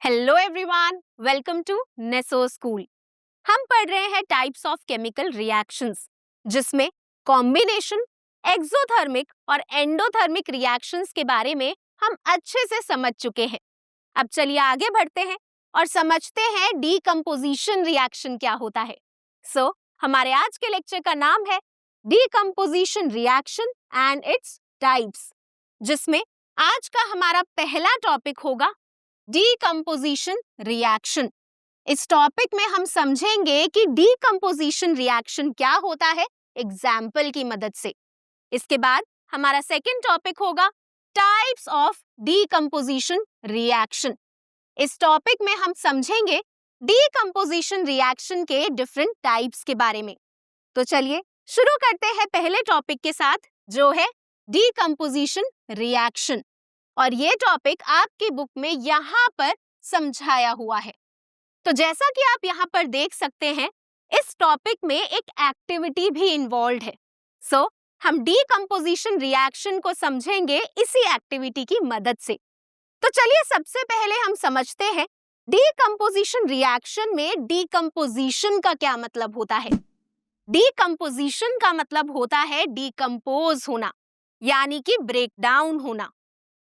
Hello everyone, welcome to Neso school. हम पढ़ रहे हैं टाइप्स ऑफ केमिकल रिएक्शंस, जिसमें कॉम्बिनेशन, एक्सोथर्मिक और एंडोथर्मिक रिएक्शंस के बारे में हम अच्छे से समझ चुके हैं। अब चलिए आगे बढ़ते हैं और समझते हैं डीकंपोजिशन रिएक्शन क्या होता है। हमारे आज के लेक्चर का नाम है decomposition reaction and its types, जिसमें आज का हमारा पहला टॉपिक होगा डीकंपोजिशन रिएक्शन। इस टॉपिक में हम समझेंगे कि डीकंपोजिशन रिएक्शन क्या होता है एग्जाम्पल की मदद से। इसके बाद हमारा सेकंड टॉपिक होगा टाइप्स ऑफ डीकंपोजिशन रिएक्शन। इस टॉपिक में हम समझेंगे डीकंपोजिशन रिएक्शन के डिफरेंट टाइप्स के बारे में। तो चलिए शुरू करते हैं पहले टॉपिक के साथ, जो है डीकंपोजिशन रिएक्शन। और ये टॉपिक आपकी बुक में यहाँ पर समझाया हुआ है। तो जैसा कि आप यहाँ पर देख सकते हैं, इस टॉपिक में एक एक्टिविटी भी इन्वॉल्व है। हम डीकंपोजिशन रिएक्शन को समझेंगे इसी एक्टिविटी की मदद से। तो चलिए सबसे पहले हम समझते हैं डीकंपोजिशन रिएक्शन में डीकंपोजिशन का क्या मतलब होता है। डीकंपोजिशन का मतलब होता है डीकंपोज होना, यानी कि ब्रेक डाउन होना।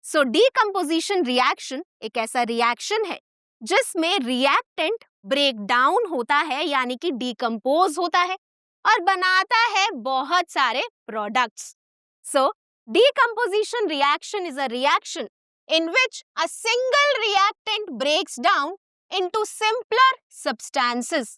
डीकंपोजिशन रिएक्शन एक ऐसा रिएक्शन है जिसमें रिएक्टेंट ब्रेक डाउन होता है, यानी कि डीकंपोज होता है और बनाता है बहुत सारे products. Decomposition reaction is a reaction in which a single reactant breaks down into simpler substances.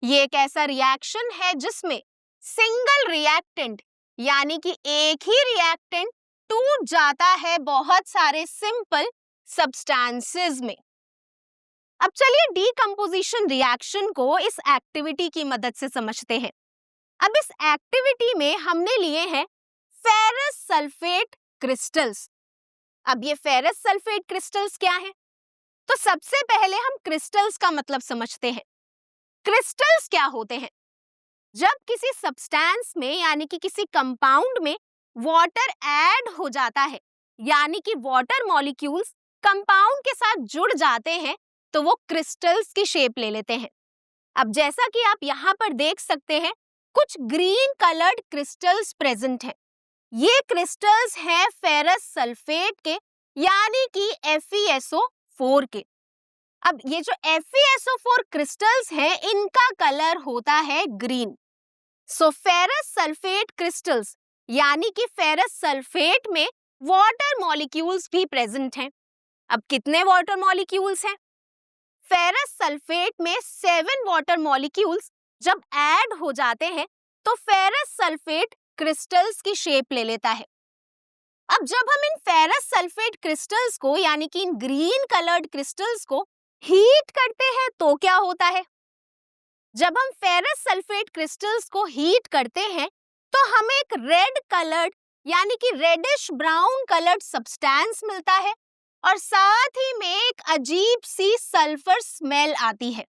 ये एक ऐसा रिएक्शन है जिसमें सिंगल रिएक्टेंट, यानी कि एक ही रिएक्टेंट टूट जाता है बहुत सारे सिंपल सब्सटेंसेस में। अब चलिए डीकंपोजिशन रिएक्शन को इस एक्टिविटी की मदद से समझते हैं। अब इस एक्टिविटी में हमने लिए हैं फेरस सल्फेट क्रिस्टल्स। अब ये फेरस सल्फेट क्रिस्टल्स क्या है? तो सबसे पहले हम क्रिस्टल्स का मतलब समझते हैं। क्रिस्टल्स क्या होते हैं? जब किसी सब्सटेंस में, यानी कि किसी कंपाउंड में वाटर ऐड हो जाता है, यानी कि वाटर मॉलिक्यूल्स कंपाउंड के साथ जुड़ जाते हैं, तो वो क्रिस्टल्स की शेप ले लेते हैं। अब जैसा कि आप यहाँ पर देख सकते हैं, कुछ ग्रीन कलर्ड क्रिस्टल्स प्रेजेंट हैं। ये क्रिस्टल्स हैं फेरस सल्फेट के, यानी कि FeSO4 के। अब ये जो FeSO4 क्रिस्टल्स हैं, इनका कलर होता है ग्रीन। फेरस सल्फेट क्रिस्टल्स, यानी कि फेरस सल्फेट में वाटर मॉलिक्यूल्स भी प्रेजेंट हैं। अब कितने वाटर मॉलिक्यूल्स हैं? फेरस सल्फेट में 7 वाटर मॉलिक्यूल्स जब ऐड हो जाते हैं तो फेरस सल्फेट क्रिस्टल्स की शेप ले लेता है। अब जब हम इन फेरस सल्फेट क्रिस्टल्स को, यानी कि इन ग्रीन कलर्ड क्रिस्टल्स को हीट करते हैं तो क्या होता है? जब हम फेरस सल्फेट क्रिस्टल्स को हीट करते हैं तो हमें एक रेड कलर्ड, यानी कि रेडिश ब्राउन कलर्ड सब्सटेंस मिलता है और साथ ही में एक अजीब सी सल्फर स्मेल आती है।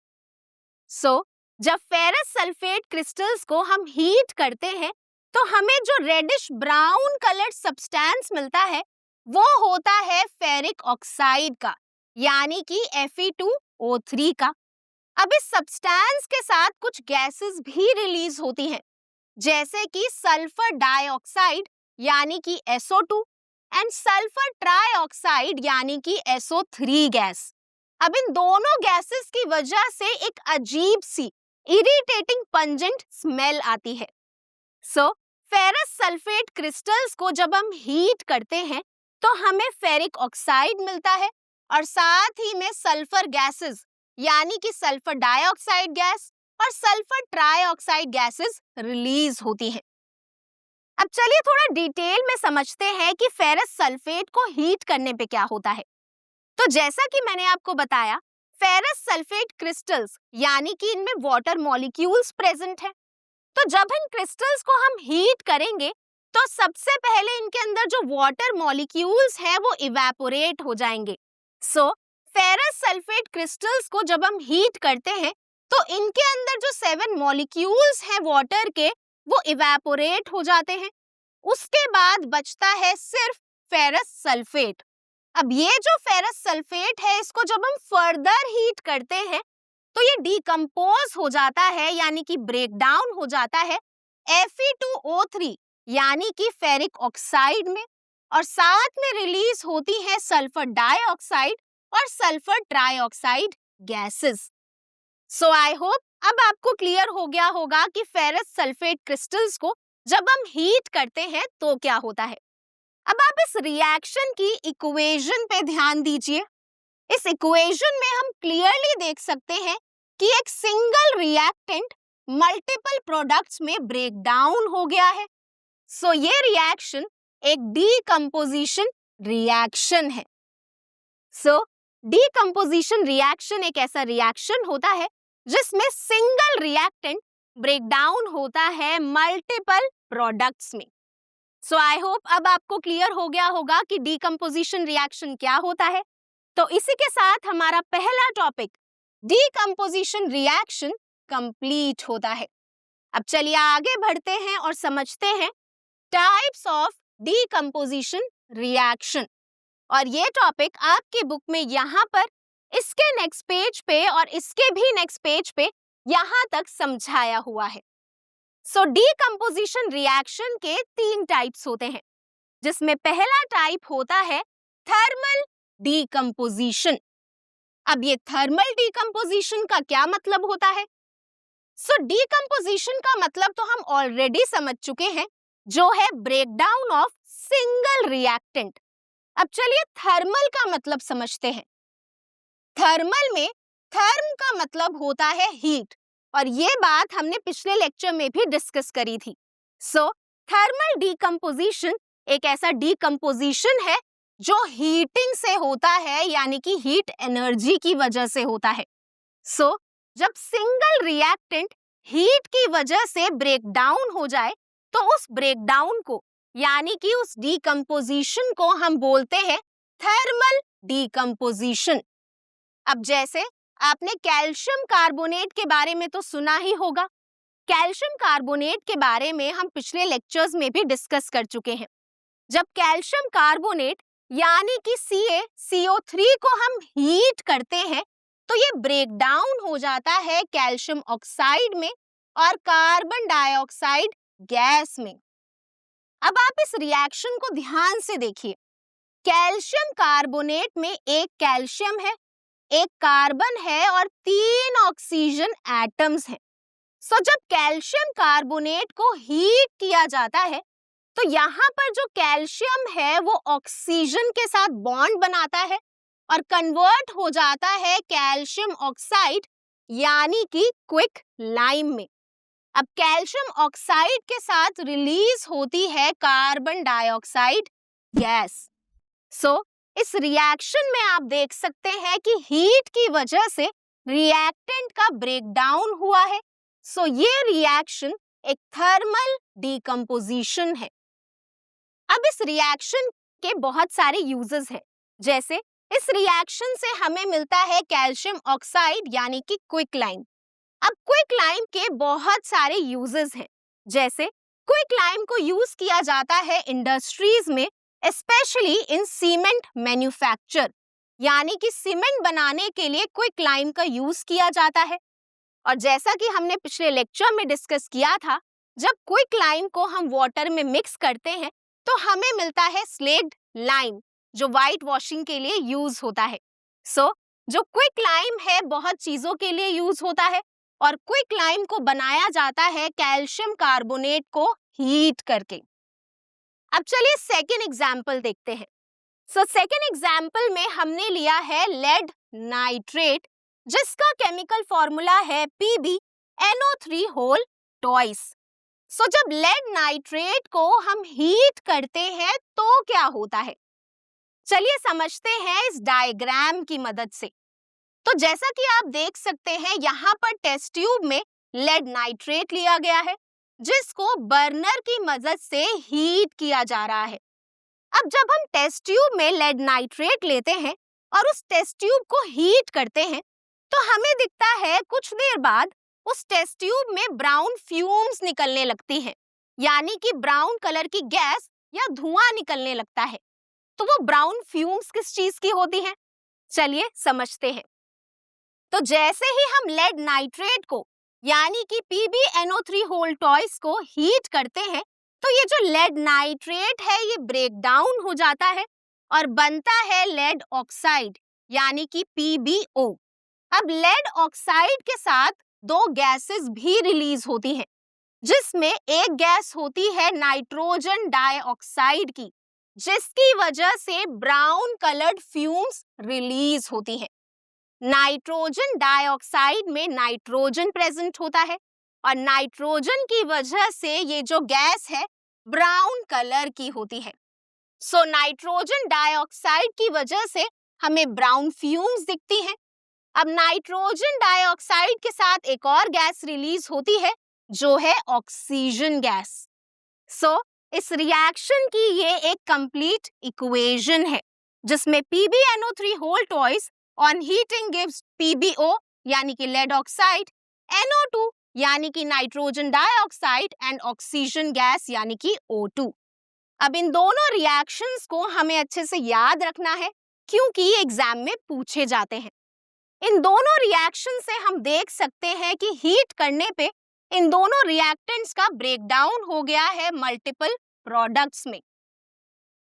जब फेरस सल्फेट क्रिस्टल्स को हम हीट करते हैं तो हमें जो रेडिश ब्राउन कलर्ड सब्सटेंस मिलता है वो होता है फेरिक ऑक्साइड का, यानी कि Fe2O3 का। अब इस सब्सटेंस के साथ कुछ गैसेस भी रिलीज होती हैं, जैसे कि सल्फर डाइऑक्साइड, यानी कि SO2 एंड सल्फर ट्राइऑक्साइड, यानी कि SO3 गैस। अब इन दोनों गैसेस की वजह से एक अजीब सी इरिटेटिंग पंजेंट स्मेल आती है। फेरस सल्फेट क्रिस्टल्स को जब हम हीट करते हैं तो हमें फेरिक ऑक्साइड मिलता है और साथ ही में सल्फर गैसेस, यानी कि सल्फर डाइऑक्साइड गैस और सल्फर ट्राइऑक्साइड गैसेस रिलीज होती हैं। अब चलिए थोड़ा डिटेल में समझते हैं कि फेरस सल्फेट को हीट करने पे क्या होता है। तो जैसा कि मैंने आपको बताया, फेरस सल्फेट क्रिस्टल्स, यानी कि इनमें वाटर मॉलिक्यूल्स प्रेजेंट है। तो जब इन क्रिस्टल्स को हम हीट करेंगे तो सबसे पहले इनके अंदर जो वाटर मॉलिक्यूल्स हैं वो इवेपोरेट हो जाएंगे। फेरस सल्फेट क्रिस्टल्स को जब हम हीट करते हैं तो इनके अंदर जो 7 मॉलिक्यूल्स हैं वाटर के, वो इवेपोरेट हो जाते हैं। उसके बाद बचता है सिर्फ फेरस सल्फेट। अब ये जो फेरस सल्फेट है, इसको जब हम फर्दर हीट करते हैं तो ये डिकम्पोज हो जाता है, यानी कि ब्रेक डाउन हो जाता है Fe2O3 यानी कि फेरिक ऑक्साइड में, और साथ में रिलीज होती है सल्फर डाइऑक्साइड और sulphur trioxide gases. So I hope अब आपको क्लियर हो गया होगा कि फेरस सल्फेट क्रिस्टल्स को जब हम हीट करते हैं तो क्या होता है। अब आप इस रिएक्शन की इक्वेशन पे ध्यान दीजिए। इस इक्वेशन में हम क्लियरली देख सकते हैं कि एक सिंगल रिएक्टेंट मल्टीपल प्रोडक्ट्स में ब्रेक डाउन हो गया है। सो ये रिएक्शन एक डीकंपोजिशन रिएक्शन है। सो डीकंपोजिशन रिएक्शन एक ऐसा रिएक्शन होता है जिसमें सिंगल रिएक्टेंट ब्रेक डाउन होता है मल्टीपल प्रोडक्ट्स में। सो आई होप अब आपको क्लियर हो गया होगा कि डीकंपोजिशन रिएक्शन क्या होता है। तो इसी के साथ हमारा पहला टॉपिक डीकंपोजिशन रिएक्शन कंप्लीट होता है। अब चलिए आगे बढ़ते हैं और समझते हैं टाइप्स ऑफ डीकंपोजिशन रिएक्शन। और ये टॉपिक आपकी बुक में यहाँ पर इसके नेक्स्ट पेज पे और इसके भी नेक्स्ट पेज पे यहाँ तक समझाया हुआ है। सो डीकंपोजिशन रिएक्शन के 3 टाइप्स होते हैं, जिसमें पहला टाइप होता है थर्मल डीकंपोजिशन। अब ये थर्मल डीकंपोजिशन का क्या मतलब होता है? सो डीकंपोजिशन का मतलब तो हम ऑलरेडी समझ चुके हैं, जो है ब्रेकडाउन ऑफ सिंगल रिएक्टेंट। अब चलिए थर्मल का मतलब समझते हैं। थर्मल में थर्म का मतलब होता है हीट, और ये बात हमने पिछले लेक्चर में भी डिस्कस करी थी। सो थर्मल डीकंपोजिशन एक ऐसा डीकंपोजिशन है जो हीटिंग से होता है, यानी कि हीट एनर्जी की वजह से होता है। सो जब सिंगल रिएक्टेंट हीट की वजह से ब्रेक डाउन हो जाए तो उस ब्रेक डाउन को, यानी कि उस डीकंपोजिशन को हम बोलते हैं थर्मल डीकंपोजिशन। अब जैसे आपने कैल्शियम कार्बोनेट के बारे में तो सुना ही होगा। कैल्शियम कार्बोनेट के बारे में हम पिछले लेक्चर्स में भी डिस्कस कर चुके हैं। जब कैल्शियम कार्बोनेट यानी कि CaCO3 को हम हीट करते हैं तो ये ब्रेक डाउन हो जाता है कैल्शियम ऑक्साइड में और कार्बन डाइऑक्साइड गैस में। अब आप इस रिएक्शन को ध्यान से देखिए। कैल्शियम कार्बोनेट में एक कैल्शियम है, एक कार्बन है और 3 ऑक्सीजन एटम्स हैं। सो जब कैल्शियम कार्बोनेट को हीट किया जाता है तो यहाँ पर जो कैल्शियम है वो ऑक्सीजन के साथ बॉन्ड बनाता है और कन्वर्ट हो जाता है कैल्शियम ऑक्साइड यानी कि क्विक लाइम में। अब कैल्शियम ऑक्साइड के साथ रिलीज होती है कार्बन डाइऑक्साइड गैस। सो इस रिएक्शन में आप देख सकते हैं कि हीट की वजह से रिएक्टेंट का ब्रेकडाउन हुआ है। सो ये रिएक्शन एक थर्मल डीकंपोजिशन है। अब इस रिएक्शन के बहुत सारे यूजेस हैं, जैसे इस रिएक्शन से हमें मिलता है कैल्शियम ऑक्साइड यानी कि क्विक लाइम। अब क्विक लाइम के बहुत सारे यूजेस हैं, जैसे क्विक लाइम को यूज किया जाता है इंडस्ट्रीज में, स्पेशली इन सीमेंट मैन्युफैक्चर, यानी कि सीमेंट बनाने के लिए क्विक लाइम का यूज किया जाता है। और जैसा कि हमने पिछले लेक्चर में डिस्कस किया था, जब क्विक लाइम को हम वाटर में मिक्स करते हैं तो हमें मिलता है स्लेक्ड लाइम, जो व्हाइट वॉशिंग के लिए यूज होता है। सो जो क्विक लाइम है बहुत चीजों के लिए यूज होता है और क्विक लाइम को बनाया जाता है कैल्शियम कार्बोनेट को हीट करके। अब चलिए सेकेंड एग्जाम्पल देखते हैं। सो सेकेंड एग्जाम्पल में हमने लिया है लेड नाइट्रेट, जिसका केमिकल फॉर्मूला है PbNO3 होल ट्वाइस। सो जब लेड नाइट्रेट को हम हीट करते हैं तो क्या होता है, चलिए समझते हैं इस डायग्राम की मदद से। तो जैसा कि आप देख सकते हैं यहाँ पर टेस्ट ट्यूब में लेड नाइट्रेट लिया गया है, जिसको बर्नर की मदद से हीट किया जा रहा है। अब जब हम टेस्ट ट्यूब में लेड नाइट्रेट लेते हैं और उस टेस्ट ट्यूब को हीट करते हैं तो हमें दिखता है कुछ देर बाद उस टेस्ट ट्यूब में ब्राउन फ्यूम्स निकलने लगती हैं, यानी कि ब्राउन कलर की गैस या धुआं निकलने लगता है। तो वो ब्राउन फ्यूम्स किस चीज की होती हैं? चलिए समझते हैं। तो जैसे ही हम लेड नाइट्रेट को यानी कि PbNO3 होल टॉइस को हीट करते हैं, तो ये जो लेड नाइट्रेट है ये ब्रेक डाउन हो जाता है और बनता है लेड ऑक्साइड यानी कि PbO। अब लेड ऑक्साइड के साथ दो गैसेस भी रिलीज होती हैं, जिसमें एक गैस होती है नाइट्रोजन डाइऑक्साइड की, जिसकी वजह से ब्राउन कलर्ड फ्यूम्स रिलीज होती हैं। नाइट्रोजन डाइऑक्साइड में नाइट्रोजन प्रेजेंट होता है और नाइट्रोजन की वजह से ये जो गैस है ब्राउन कलर की होती है। सो नाइट्रोजन डाइऑक्साइड की वजह से हमें ब्राउन फ्यूम्स दिखती हैं। अब नाइट्रोजन डाइऑक्साइड के साथ एक और गैस रिलीज होती है जो है ऑक्सीजन गैस। सो इस रिएक्शन की ये एक कंप्लीट इक्वेशन है जिसमें PbNO3 whole twice on heating gives PbO यानी कि लेड ऑक्साइड, NO2 यानी कि nitrogen dioxide and oxygen gas यानी कि O2। अब इन दोनों रिएक्शंस को हमें अच्छे से याद रखना है क्योंकि एग्जाम में पूछे जाते हैं। इन दोनों रिएक्शन से हम देख सकते हैं कि हीट करने पे इन दोनों रिएक्टेंट्स का ब्रेकडाउन हो गया है मल्टीपल प्रोडक्ट्स में।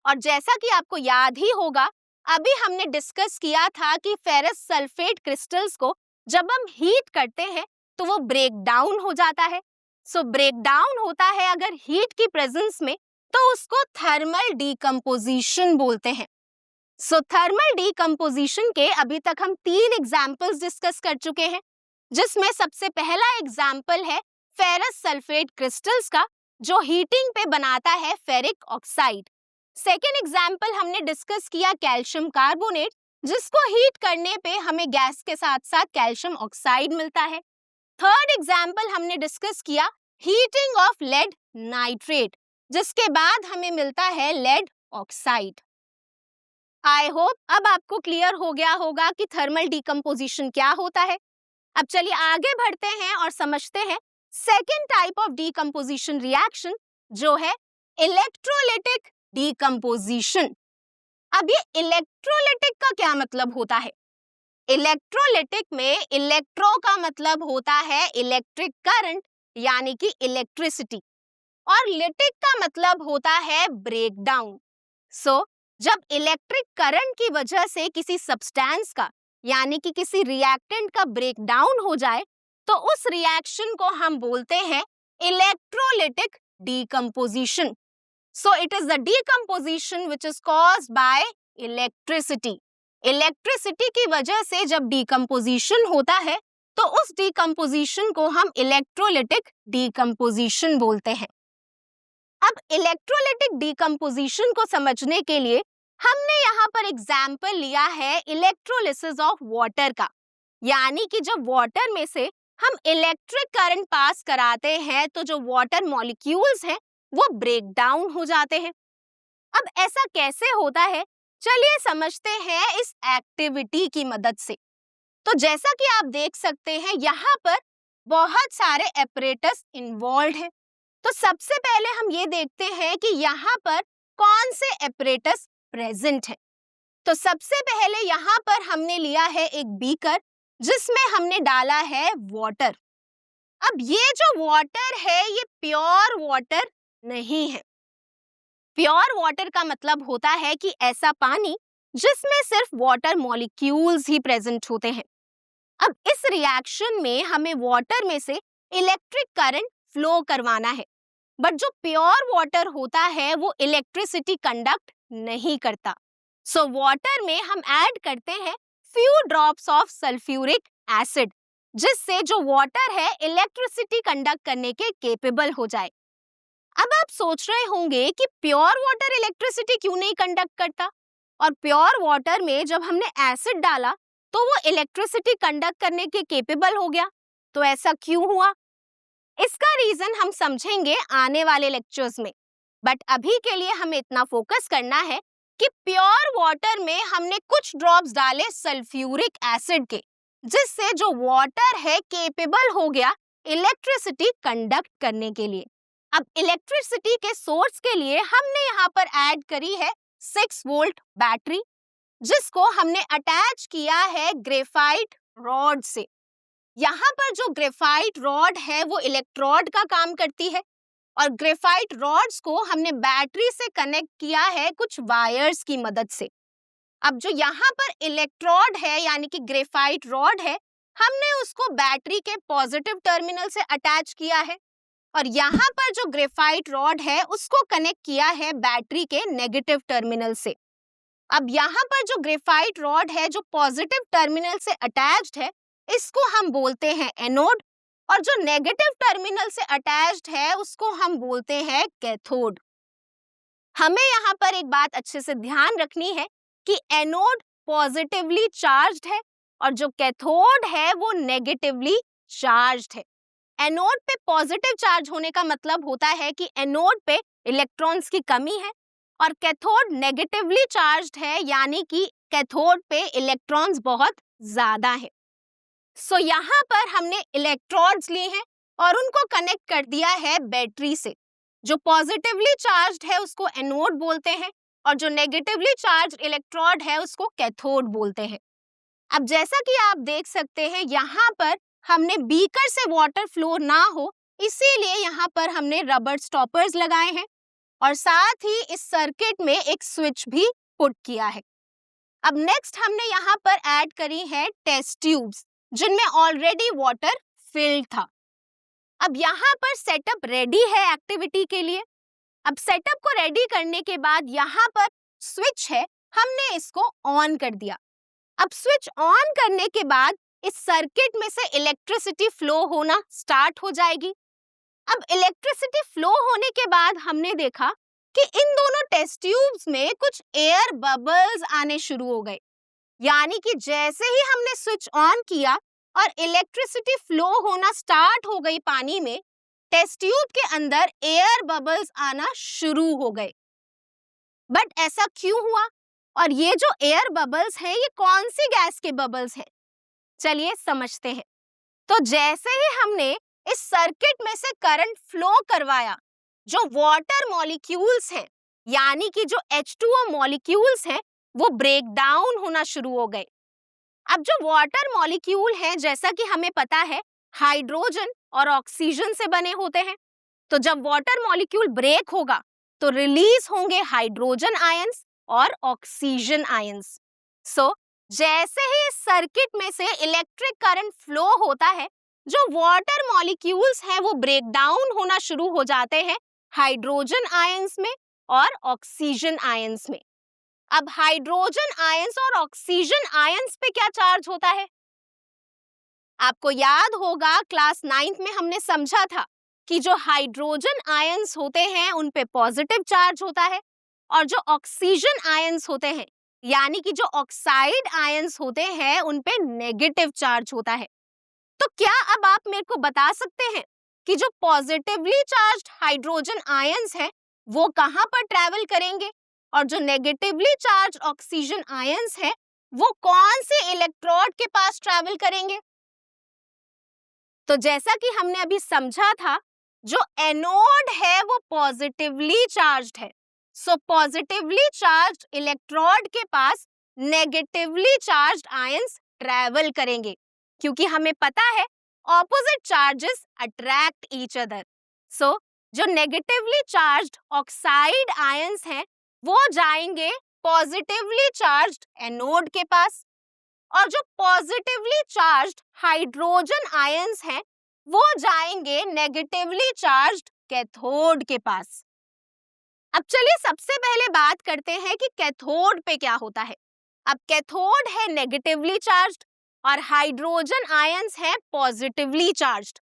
और जैसा कि आपको याद ही होगा, अभी हमने डिस्कस किया था कि फेरस सल्फेट क्रिस्टल्स को जब हम हीट करते हैं तो वो ब्रेक डाउन हो जाता है। सो ब्रेक डाउन होता है अगर हीट की प्रेजेंस में, तो उसको थर्मल डीकंपोजिशन बोलते हैं। सो थर्मल डीकंपोजिशन के अभी तक हम 3 एग्जाम्पल्स डिस्कस कर चुके हैं, जिसमें सबसे पहला एग्जाम्पल है फेरस सल्फेट क्रिस्टल्स का जो हीटिंग पे बनाता है फेरिक ऑक्साइड। सेकेंड एग्जाम्पल हमने डिस्कस किया कैल्शियम कार्बोनेट, जिसको हीट करने पे हमें गैस के साथ साथ कैल्शियम ऑक्साइड मिलता है। थर्ड एग्जाम्पल हमने डिस्कस किया हीटिंग ऑफ लेड नाइट्रेट, जिसके बाद हमें मिलता है लेड ऑक्साइड। आई होप अब आपको क्लियर हो गया होगा कि थर्मल डीकंपोजिशन क्या होता है। अब चलिए आगे बढ़ते हैं और समझते हैं second type of decomposition reaction जो है इलेक्ट्रोलिटिक डीकंपोजिशन। अब ये इलेक्ट्रोलिटिक का क्या मतलब होता है? इलेक्ट्रोलिटिक में इलेक्ट्रो का मतलब होता है इलेक्ट्रिक करंट यानी कि इलेक्ट्रिसिटी, और लिटिक का मतलब होता है ब्रेकडाउन। सो जब इलेक्ट्रिक करंट की वजह से किसी सब्सटेंस का यानी कि किसी रिएक्टेंट का ब्रेकडाउन हो जाए, तो उस रिएक्शन को हम बोलते हैं electrolytic decomposition. So it is the decomposition which is caused by electricity. Electricity की वजह से जब डीकंपोजिशन होता है तो उस डीकंपोजिशन को हम इलेक्ट्रोलिटिक डीकंपोजिशन बोलते हैं। अब इलेक्ट्रोलिटिक डीकंपोजिशन को समझने के लिए हमने यहाँ पर एग्जाम्पल लिया है इलेक्ट्रोलिसिस ऑफ वाटर का, यानी कि जब वाटर में से हम इलेक्ट्रिक करंट पास कराते हैं तो जो वाटर मॉलिक्यूल्स हैं वो ब्रेक डाउन हो जाते हैं। अब ऐसा कैसे होता है, चलिए समझते हैं इस एक्टिविटी की मदद से। तो जैसा कि आप देख सकते हैं यहाँ पर बहुत सारे एपरेटस इन्वॉल्व हैं। तो सबसे पहले हम ये देखते हैं कि यहाँ पर कौन से एपरेटस प्रेजेंट है। तो सबसे पहले यहाँ पर हमने लिया है एक बीकर जिसमें हमने डाला है वाटर। अब ये जो वाटर है ये प्योर वाटर नहीं है। प्योर वाटर का मतलब होता है कि ऐसा पानी जिसमें सिर्फ वाटर मॉलिक्यूल्स ही प्रेजेंट होते हैं। अब इस रिएक्शन में हमें वाटर में से इलेक्ट्रिक करंट फ्लो करवाना है, बट जो प्योर वाटर होता है वो इलेक्ट्रिसिटी कंडक्ट नहीं करता। सो वाटर में हम ऐड करते हैं few drops of sulphuric acid, जिससे जो वाटर है इलेक्ट्रिसिटी कंडक्ट करने के केपेबल हो जाए। अब आप सोच रहे होंगे कि प्योर वाटर इलेक्ट्रिसिटी क्यों नहीं कंडक्ट करता, और प्योर वाटर में जब हमने एसिड डाला तो वो इलेक्ट्रिसिटी कंडक्ट करने के केपेबल हो गया। तो ऐसा क्यों हुआ? इसका रीजन हम समझेंगे आने वाले लेक्चर्स में, बट अभी के लिए हमें इतना फोकस करना है कि प्योर वाटर में हमने कुछ ड्रॉप्स डाले सल्फ्यूरिक एसिड के, जिससे जो वाटर है केपेबल हो गया इलेक्ट्रिसिटी कंडक्ट करने के लिए। अब इलेक्ट्रिसिटी के सोर्स के लिए हमने यहाँ पर ऐड करी है 6 वोल्ट बैटरी, जिसको हमने अटैच किया है ग्रेफाइट रॉड से। यहाँ पर जो ग्रेफाइट रॉड है वो इलेक्ट्रोड का काम करती है और ग्रेफाइट रॉड्स को हमने बैटरी से कनेक्ट किया है कुछ वायर्स की मदद से। अब जो यहाँ पर इलेक्ट्रोड है यानी कि ग्रेफाइट रॉड है, हमने उसको बैटरी के पॉजिटिव टर्मिनल से अटैच किया है और यहाँ पर जो ग्रेफाइट रॉड है उसको कनेक्ट किया है बैटरी के नेगेटिव टर्मिनल से। अब यहाँ पर जो ग्रेफाइट रॉड है जो पॉजिटिव टर्मिनल से अटैच्ड है, इसको हम बोलते हैं एनोड और जो नेगेटिव टर्मिनल से अटैच्ड है उसको हम बोलते हैं कैथोड। हमें यहाँ पर एक बात अच्छे से ध्यान रखनी है कि एनोड पॉजिटिवली चार्ज्ड है और जो कैथोड है वो नेगेटिवली चार्ज्ड है। एनोड पे पॉजिटिव चार्ज होने का मतलब होता है कि एनोड पे इलेक्ट्रॉन्स की कमी है और कैथोड नेगेटिवली चार्ज्ड है यानी कि कैथोड पे इलेक्ट्रॉन्स बहुत ज्यादा है। सो यहाँ पर हमने इलेक्ट्रोड्स लिए हैं और उनको कनेक्ट कर दिया है बैटरी से। जो पॉजिटिवली चार्ज्ड है उसको एनोड बोलते हैं और जो नेगेटिवली चार्ज्ड इलेक्ट्रोड है उसको कैथोड बोलते हैं। अब जैसा कि आप देख सकते हैं यहाँ पर हमने बीकर से वाटर फ्लो ना हो इसीलिए यहाँ पर हमने रबर स्टॉपर्स लगाए हैं और साथ ही इस सर्किट में एक स्विच भी पुट किया है। अब नेक्स्ट हमने यहाँ पर ऐड करी है टेस्ट ट्यूब्स जिनमें ऑलरेडी वाटर फिल्ड था। अब यहाँ पर सेटअप रेडी है एक्टिविटी के लिए। अब सेटअप को रेडी करने के बाद यहाँ पर स्विच है, हमने इसको ऑन कर दिया। अब स्विच ऑन करने के बाद इस सर्किट में से इलेक्ट्रिसिटी फ्लो होना स्टार्ट हो जाएगी। अब इलेक्ट्रिसिटी फ्लो होने के बाद हमने देखा कि इन दोनों टेस्ट ट्यूब्स में कुछ एयर बबल्स आने शुरू हो गए, यानी कि जैसे ही हमने स्विच ऑन किया और इलेक्ट्रिसिटी फ्लो होना स्टार्ट हो गई पानी में, टेस्ट ट्यूब के अंदर एयर बबल्स आना शुरू हो गए। बट ऐसा क्यों हुआ और ये जो एयर बबल्स हैं ये कौन सी गैस के बबल्स हैं? चलिए समझते हैं। तो जैसे ही हमने इस सर्किट में से करंट फ्लो करवाया, जो वाटर मॉलिक्यूल्स हैं यानी कि जो H2O मॉलिक्यूल्स हैं वो ब्रेक डाउन होना शुरू हो गए। अब जो वाटर मॉलिक्यूल हैं जैसा कि हमें पता है हाइड्रोजन और ऑक्सीजन से बने होते हैं, तो जब वाटर मॉलिक्यूल ब्रेक होगा तो रिलीज होंगे हाइड्रोजन आयंस और ऑक्सीजन आयंस। सो जैसे ही इस सर्किट में से इलेक्ट्रिक करंट फ्लो होता है, जो वाटर मॉलिक्यूल्स हैं वो ब्रेक डाउन होना शुरू हो जाते हैं हाइड्रोजन आयंस में और ऑक्सीजन आयंस में। अब हाइड्रोजन आयंस और ऑक्सीजन आयंस पे क्या चार्ज होता है? आपको याद होगा क्लास 9th में हमने समझा था कि जो हाइड्रोजन आयंस होते हैं उन पे पॉजिटिव चार्ज होता है और जो ऑक्सीजन आयंस होते हैं यानी कि जो ऑक्साइड आयंस होते हैं उन पे नेगेटिव चार्ज होता है। तो क्या अब आप मेरे को बता सकते हैं कि जो पॉजिटिवली चार्ज्ड हाइड्रोजन आयंस हैं वो कहाँ पर ट्रैवल करेंगे और जो नेगेटिवली चार्ज्ड ऑक्सीजन आयंस हैं वो कौन से इलेक्ट्रोड के पास ट्रैवल करेंगे? तो जैसा कि हमने अभी समझा था, जो एनोड है वो पॉजिटिवली चार्ज्ड है। सो पॉजिटिवली चार्ज्ड इलेक्ट्रोड के पास नेगेटिवली चार्ज्ड आयंस ट्रैवल करेंगे, क्योंकि हमें पता है opposite charges attract each other. So जो नेगेटिवली चार्ज्ड ऑक्साइड आयंस हैं वो जाएंगे पॉजिटिवली चार्ज्ड एनोड के पास और जो पॉजिटिवली चार्ज्ड हाइड्रोजन आयंस हैं वो जाएंगे नेगेटिवली चार्ज्ड कैथोड के पास। अब चलिए सबसे पहले बात करते हैं कि कैथोड पे क्या होता है। अब कैथोड है नेगेटिवली चार्ज्ड और हाइड्रोजन आयंस है पॉजिटिवली चार्ज्ड।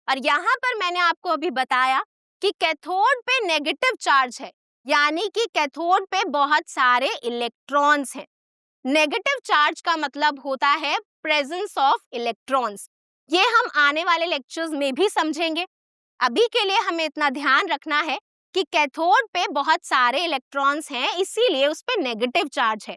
और यहाँ पर मैंने आपको अभी बताया कि कैथोड पे नेगेटिव चार्ज है, यानी कि कैथोड पे बहुत सारे इलेक्ट्रॉन्स हैं। नेगेटिव चार्ज का मतलब होता है प्रेजेंस ऑफ इलेक्ट्रॉन्स। ये हम आने वाले लेक्चर्स में भी समझेंगे। अभी के लिए हमें इतना ध्यान रखना है कि कैथोड पे बहुत सारे इलेक्ट्रॉन्स हैं, इसीलिए उस पे नेगेटिव चार्ज है।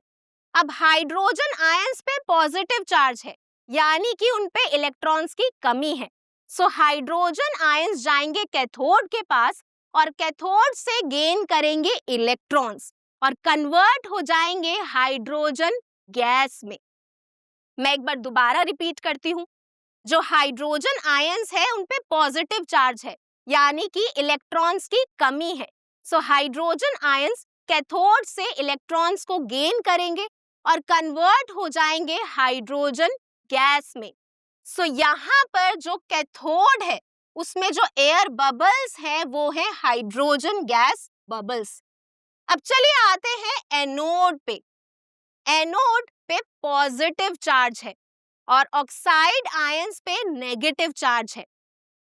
अब हाइड्रोजन आयंस पे पॉजिटिव चार्ज है, यानी कि उन पे इलेक्ट्रॉन्स की कमी है। सो हाइड्रोजन आयंस जाएंगे कैथोड के पास और कैथोड से गेन करेंगे इलेक्ट्रॉन्स और कन्वर्ट हो जाएंगे हाइड्रोजन गैस में। मैं एक बार दोबारा रिपीट करती हूँ, जो हाइड्रोजन आयंस है उन पे पॉजिटिव चार्ज है, यानी कि इलेक्ट्रॉन्स की कमी है। सो हाइड्रोजन आयंस कैथोड से इलेक्ट्रॉन्स को गेन करेंगे और कन्वर्ट हो जाएंगे हाइड्रोजन गैस में। सो यहाँ पर जो कैथोड है उसमें जो एयर बबल्स हैं वो है हाइड्रोजन गैस बबल्स। अब चलिए आते हैं एनोड पे। एनोड पे पॉजिटिव चार्ज है और ऑक्साइड आयंस पे नेगेटिव चार्ज है।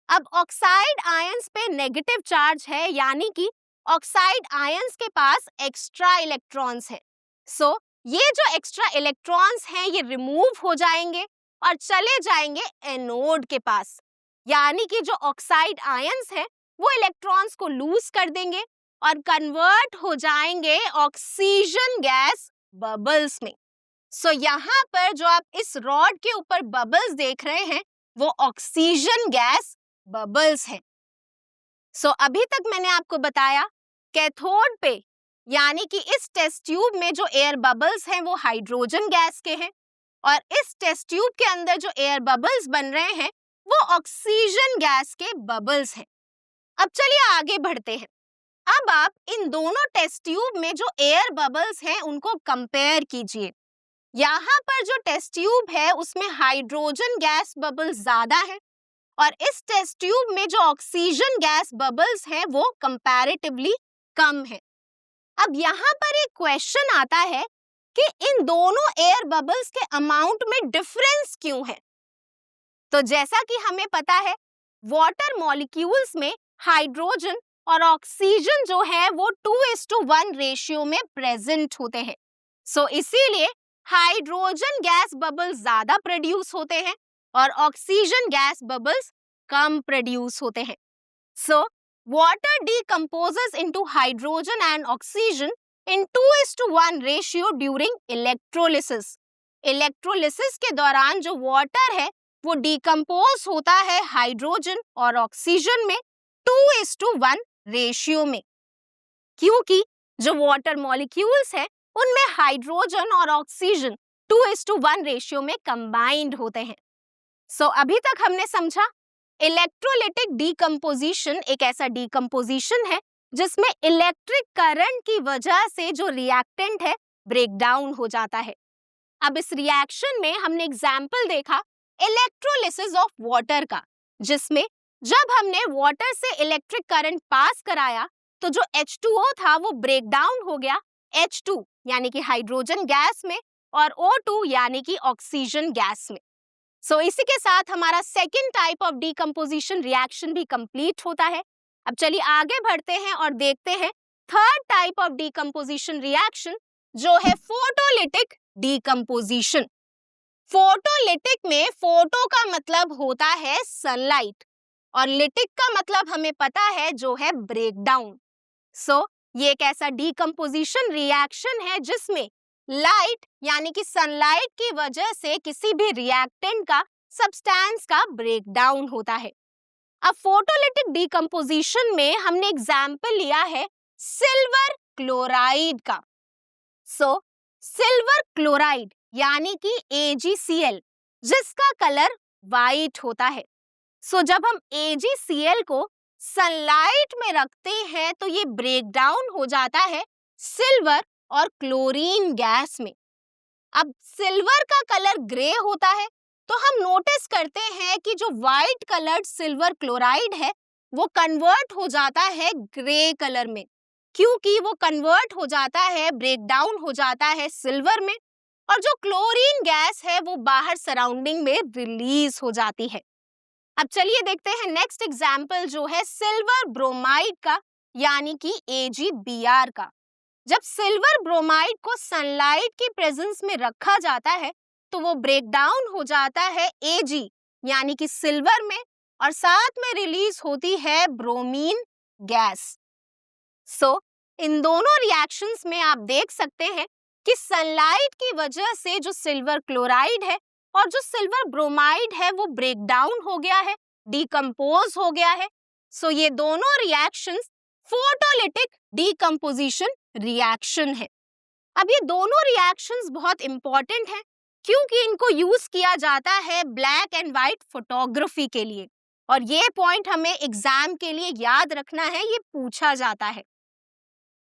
अब ऑक्साइड आयंस पे नेगेटिव चार्ज है, यानी कि ऑक्साइड आयंस के पास एक्स्ट्रा इलेक्ट्रॉन्स हैं। सो ये जो एक्स्ट्रा इलेक्ट्रॉन्स हैं ये रिमूव हो जाएंगे और चले जाएंगे एनोड के पास, यानी कि जो ऑक्साइड आयंस हैं वो इलेक्ट्रॉन्स को लूज कर देंगे और कन्वर्ट हो जाएंगे ऑक्सीजन गैस बबल्स में। सो यहाँ पर जो आप इस रॉड के ऊपर बबल्स देख रहे हैं वो ऑक्सीजन गैस बबल्स हैं। सो अभी तक मैंने आपको बताया कैथोड पे, यानी कि इस टेस्ट ट्यूब में जो एयर बबल्स हैं वो हाइड्रोजन गैस के हैं और इस टेस्ट ट्यूब के अंदर जो एयर बबल्स बन रहे हैं वो ऑक्सीजन गैस के बबल्स हैं। अब चलिए आगे बढ़ते हैं। अब आप इन दोनों टेस्ट ट्यूब में जो एयर बबल्स हैं उनको कंपेयर कीजिए। यहाँ पर जो टेस्ट ट्यूब है उसमें हाइड्रोजन गैस बबल्स ज्यादा है और इस टेस्ट ट्यूब में जो ऑक्सीजन गैस बबल्स हैं वो कंपैरेटिवली कम है। अब यहाँ पर एक क्वेश्चन आता है कि इन दोनों एयर बबल्स के अमाउंट में डिफरेंस क्यों है। तो जैसा कि हमें पता है वाटर मॉलिक्यूल्स में हाइड्रोजन और ऑक्सीजन जो है वो 2:1 रेशियो में प्रेजेंट होते हैं। सो इसीलिए हाइड्रोजन गैस बबल्स ज्यादा प्रोड्यूस होते हैं और ऑक्सीजन गैस बबल्स कम प्रोड्यूस होते हैं। So water decomposes into hydrogen and oxygen in 2:1 ratio during electrolysis. Electrolysis के दौरान जो वाटर है वो डिकम्पोज होता है हाइड्रोजन और ऑक्सीजन में 2:1 रेशियो में, क्योंकि जो वाटर मॉलिक्यूल्स है उनमें हाइड्रोजन और ऑक्सीजन 2:1 रेशियो में कंबाइंड होते हैं। सो अभी तक हमने समझा इलेक्ट्रोलिटिक डिकम्पोजिशन एक ऐसा डिकम्पोजिशन है जिसमें इलेक्ट्रिक करंट की वजह से जो रिएक्टेंट है ब्रेक डाउन हो जाता है। अब इस रिएक्शन में हमने एग्जाम्पल देखा इलेक्ट्रोलिसिस ऑफ वाटर का, जिसमें जब हमने वाटर से इलेक्ट्रिक करंट पास कराया तो जो H2O था वो ब्रेक डाउन हो गया H2 यानी कि हाइड्रोजन गैस में और O2 यानी कि ऑक्सीजन गैस में। सो इसी के साथ हमारा second type of decomposition reaction भी कंप्लीट होता है। अब चलिए आगे बढ़ते हैं और देखते हैं third type of decomposition reaction जो है फोटोलिटिक डिकम्पोजिशन। फोटोलिटिक में फोटो का मतलब होता है सनलाइट और लिटिक का मतलब हमें पता है जो है ब्रेकडाउन। सो ये एक ऐसा डिकम्पोजिशन रिएक्शन है जिसमें लाइट यानी कि सनलाइट की वजह से किसी भी रिएक्टेंट का सब्सटेंस का ब्रेकडाउन होता है। अब फोटोलिटिक डिकम्पोजिशन में हमने एग्जाम्पल लिया है सिल्वर क्लोराइड का। सो सिल्वर क्लोराइड यानी कि AgCl जिसका कलर वाइट होता है। सो जब हम AgCl को सनलाइट में रखते हैं तो ये ब्रेक डाउन हो जाता है सिल्वर और क्लोरीन गैस में। अब सिल्वर का कलर ग्रे होता है तो हम नोटिस करते हैं कि जो व्हाइट कलर्ड सिल्वर क्लोराइड है वो कन्वर्ट हो जाता है ग्रे कलर में, क्योंकि वो कन्वर्ट हो जाता है ब्रेक डाउन हो जाता है सिल्वर में और जो क्लोरीन गैस है वो बाहर सराउंडिंग में रिलीज हो जाती है। अब चलिए देखते हैं नेक्स्ट एग्जाम्पल जो है सिल्वर ब्रोमाइड का यानी कि AgBr का। जब सिल्वर ब्रोमाइड को सनलाइट की प्रेजेंस में रखा जाता है तो वो ब्रेक डाउन हो जाता है Ag यानी कि सिल्वर में और साथ में रिलीज होती है ब्रोमीन गैस। सो इन दोनों रिएक्शंस में आप देख सकते हैं कि सनलाइट की वजह से जो सिल्वर क्लोराइड है और जो सिल्वर ब्रोमाइड है वो ब्रेक डाउन हो गया है, डिकम्पोज हो गया है। सो ये दोनों रिएक्शंस फोटोलिटिक डिकम्पोजिशन रिएक्शन है। अब ये दोनों रिएक्शंस बहुत इंपॉर्टेंट हैं क्योंकि इनको यूज किया जाता है ब्लैक एंड व्हाइट फोटोग्राफी के लिए, और ये पॉइंट हमें एग्जाम के लिए याद रखना है, ये पूछा जाता है।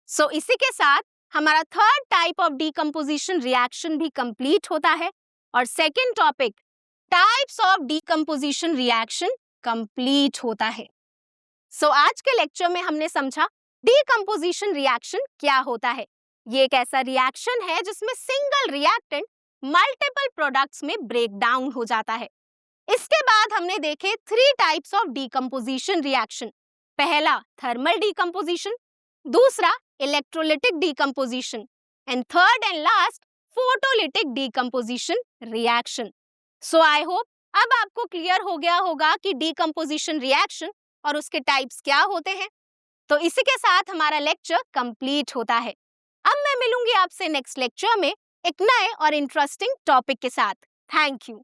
सो इसी के साथ हमारा third type of decomposition reaction भी कंप्लीट होता है और second topic types of decomposition reaction complete होता है। सो आज के लेक्चर में हमने समझा डीकंपोजिशन रिएक्शन क्या होता है। ये एक ऐसा रिएक्शन है जिसमें सिंगल रिएक्टेंट मल्टीपल प्रोडक्ट्स में ब्रेक डाउन हो जाता है। इसके बाद हमने देखे 3 टाइप्स ऑफ डीकंपोजिशन रिएक्शन। पहला थर्मल डीकंपोजिशन, दूसरा electrolytic decomposition and third and last photolytic decomposition reaction. So I hope अब आपको क्लियर हो गया होगा कि डीकंपोजिशन रिएक्शन और उसके टाइप्स क्या होते हैं। तो इसी के साथ हमारा लेक्चर कंप्लीट होता है। अब मैं मिलूंगी आपसे नेक्स्ट लेक्चर में एक नए और इंटरेस्टिंग टॉपिक के साथ। Thank you.